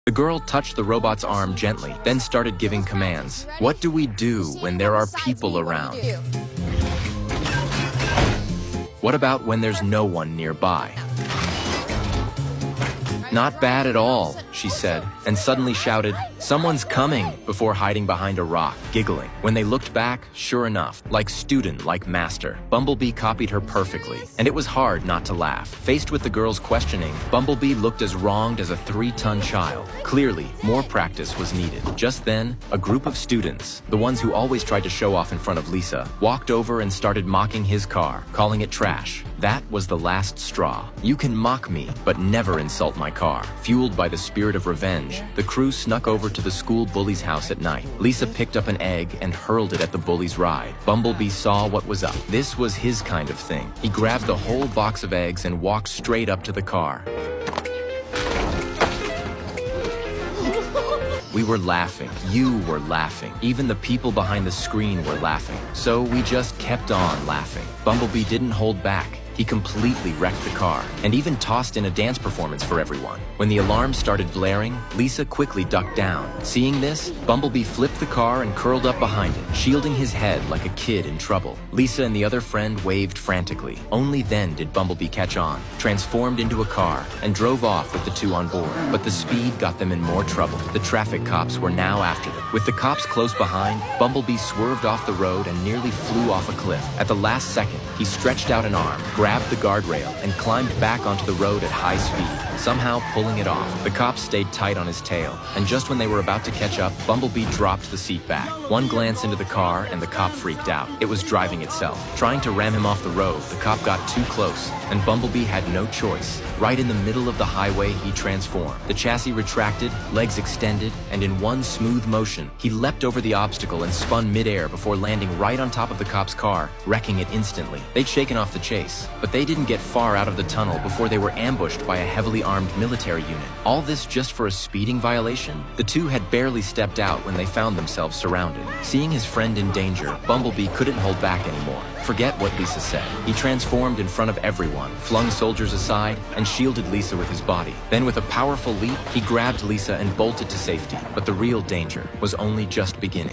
The girl touched the robot's arm gently, then started giving commands. What do we do when there are people around? What about when there's no one nearby? Not bad at all, she said, and suddenly shouted, "Someone's coming," before hiding behind a rock, giggling. When they looked back, sure enough, like student, like master, Bumblebee copied her perfectly, and it was hard not to laugh. Faced with the girl's questioning, Bumblebee looked as wronged as a 3-ton child. Clearly, more practice was needed. Just then, a group of students, the ones who always tried to show off in front of Lisa, walked over and started mocking his car, calling it trash. That was the last straw. You can mock me, but never insult my car. Fueled by the spirit of revenge, the crew snuck over to the school bully's house at night. Lisa picked up an egg and hurled it at the bully's ride. Bumblebee saw what was up. This was his kind of thing. He grabbed the whole box of eggs and walked straight up to the car. We were laughing. You were laughing. Even the people behind the screen were laughing. So we just kept on laughing. Bumblebee didn't hold back. He completely wrecked the car, and even tossed in a dance performance for everyone. When the alarm started blaring, Lisa quickly ducked down. Seeing this, Bumblebee flipped the car and curled up behind it, shielding his head like a kid in trouble. Lisa and the other friend waved frantically. Only then did Bumblebee catch on, transformed into a car, and drove off with the two on board. But the speed got them in more trouble. The traffic cops were now after them. With the cops close behind, Bumblebee swerved off the road and nearly flew off a cliff. At the last second, he stretched out an arm, grabbed the guardrail, and climbed back onto the road at high speed, somehow pulling it off. The cops stayed tight on his tail, and just when they were about to catch up, Bumblebee dropped the seat back. One glance into the car, and the cop freaked out. It was driving itself. Trying to ram him off the road, the cop got too close, and Bumblebee had no choice. Right in the middle of the highway, he transformed. The chassis retracted, legs extended, and in one smooth motion, he leapt over the obstacle and spun midair before landing right on top of the cop's car, wrecking it instantly. They'd shaken off the chase, but they didn't get far out of the tunnel before they were ambushed by a heavily armed military unit. All this just for a speeding violation? The two had barely stepped out when they found themselves surrounded. Seeing his friend in danger, Bumblebee couldn't hold back anymore. Forget what Lisa said. He transformed in front of everyone, flung soldiers aside, and shielded Lisa with his body. Then with a powerful leap, he grabbed Lisa and bolted to safety. But the real danger was only just beginning.